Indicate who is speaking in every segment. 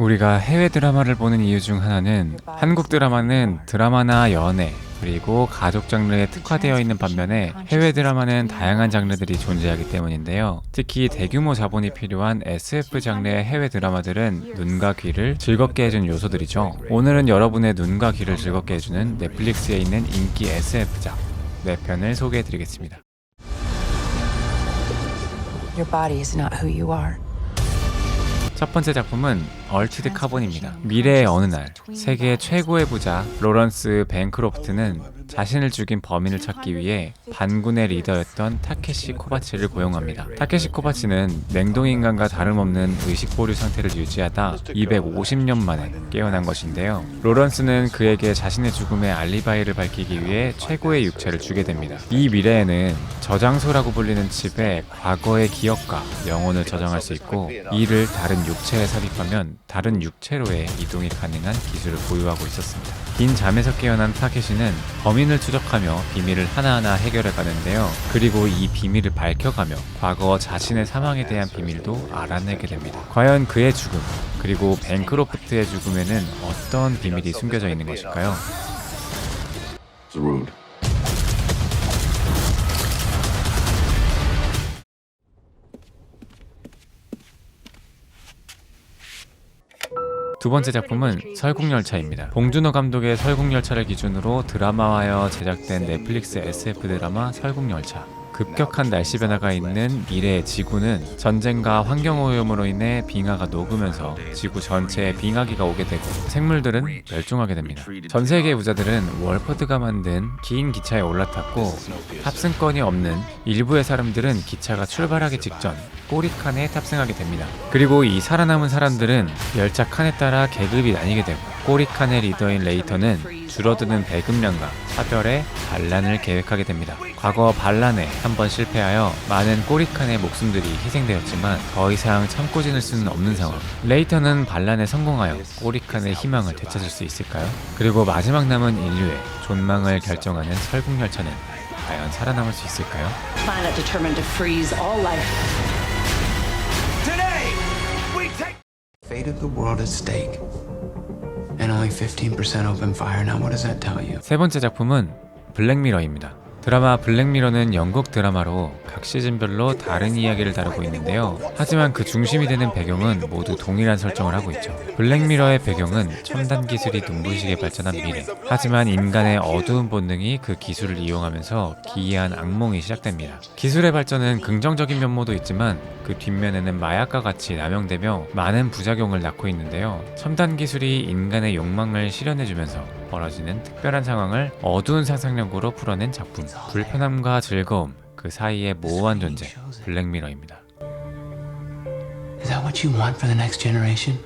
Speaker 1: 우리가 해외 드라마를 보는 이유 중 하나는 한국 드라마는 드라마나 연애 그리고 가족 장르에 특화되어 있는 반면에 해외 드라마는 다양한 장르들이 존재하기 때문인데요. 특히 대규모 자본이 필요한 SF 장르의 해외 드라마들은 눈과 귀를 즐겁게 해준 요소들이죠. 오늘은 여러분의 눈과 귀를 즐겁게 해주는 넷플릭스에 있는 인기 SF작 4편을 소개해드리겠습니다.
Speaker 2: Your body is not who you are.
Speaker 1: 첫 번째 작품은 얼티드 카본입니다. 미래의 어느 날 세계 최고의 부자 로런스 벤크로프트는 자신을 죽인 범인을 찾기 위해 반군의 리더였던 타케시 코바치를 고용합니다. 타케시 코바치는 냉동인간과 다름없는 의식 보류 상태를 유지하다 250년 만에 깨어난 것인데요. 로런스는 그에게 자신의 죽음의 알리바이를 밝히기 위해 최고의 육체를 주게 됩니다. 이 미래에는 저장소라고 불리는 칩에 과거의 기억과 영혼을 저장할 수 있고, 이를 다른 육체에 삽입하면 다른 육체로의 이동이 가능한 기술을 보유하고 있었습니다. 긴 잠에서 깨어난 타케시는 범인을 추적하며 비밀을 하나하나 해결해 가는데요. 그리고 이 비밀을 밝혀가며 과거 자신의 사망에 대한 비밀도 알아내게 됩니다. 과연 그의 죽음, 그리고 벤크로프트의 죽음에는 어떤 비밀이 숨겨져 있는 것일까요? 두 번째 작품은 설국열차입니다. 봉준호 감독의 설국열차를 기준으로 드라마화하여 제작된 넷플릭스 SF 드라마 설국열차. 급격한 날씨 변화가 있는 미래의 지구는 전쟁과 환경오염으로 인해 빙하가 녹으면서 지구 전체에 빙하기가 오게 되고 생물들은 멸종하게 됩니다. 전 세계 부자들은 월퍼드가 만든 긴 기차에 올라탔고, 탑승권이 없는 일부의 사람들은 기차가 출발하기 직전 꼬리칸에 탑승하게 됩니다. 그리고 이 살아남은 사람들은 열차 칸에 따라 계급이 나뉘게 되고, 꼬리칸의 리더인 레이터는 줄어드는 배급량과 차별의 반란을 계획하게 됩니다. 과거 반란에 한번 실패하여 많은 꼬리칸의 목숨들이 희생되었지만 더 이상 참고 지낼 수는 없는 상황. 레이터는 반란에 성공하여 꼬리칸의 희망을 되찾을 수 있을까요? 그리고 마지막 남은 인류의 존망을 결정하는 설국열차는 과연 살아남을 수 있을까요?
Speaker 3: Planet determined to freeze all life.
Speaker 4: Today, we take
Speaker 5: Fate of the world at stake. And only 15% open fire. Now what does that tell you?
Speaker 1: 세 번째 작품은 블랙미러입니다. 드라마 블랙미러는 영국 드라마로 각 시즌별로 다른 이야기를 다루고 있는데요. 하지만 그 중심이 되는 배경은 모두 동일한 설정을 하고 있죠. 블랙미러의 배경은 첨단 기술이 눈부시게 발전한 미래. 하지만 인간의 어두운 본능이 그 기술을 이용하면서 기이한 악몽이 시작됩니다. 기술의 발전은 긍정적인 면모도 있지만 그 뒷면에는 마약과 같이 남용되며 많은 부작용을 낳고 있는데요. 첨단 기술이 인간의 욕망을 실현해주면서 벌어지는 특별한 상황을 어두운 상상력으로 풀어낸 작품. 불편함과 즐거움, 그 사이의 모호한 존재, 블랙미러입니다.
Speaker 5: Is that what you want for the next generation?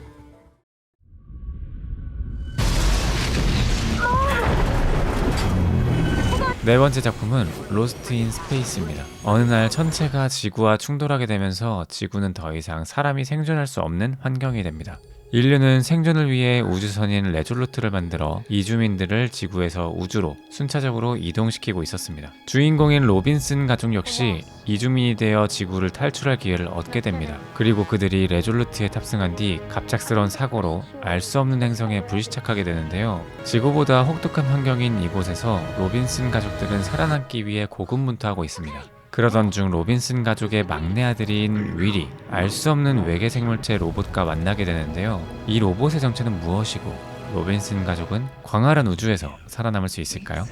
Speaker 1: 네 번째 작품은 로스트 인 스페이스입니다. 어느 날 천체가 지구와 충돌하게 되면서 지구는 더 이상 사람이 생존할 수 없는 환경이 됩니다. 인류는 생존을 위해 우주선인 레졸루트를 만들어 이주민들을 지구에서 우주로 순차적으로 이동시키고 있었습니다. 주인공인 로빈슨 가족 역시 이주민이 되어 지구를 탈출할 기회를 얻게 됩니다. 그리고 그들이 레졸루트에 탑승한 뒤 갑작스러운 사고로 알 수 없는 행성에 불시착하게 되는데요. 지구보다 혹독한 환경인 이곳에서 로빈슨 가족들은 살아남기 위해 고군분투하고 있습니다. 그러던 중 로빈슨 가족의 막내 아들인 윌이 알 수 없는 외계 생물체 로봇과 만나게 되는데요. 이 로봇의 정체는 무엇이고 로빈슨 가족은 광활한 우주에서 살아남을 수 있을까요?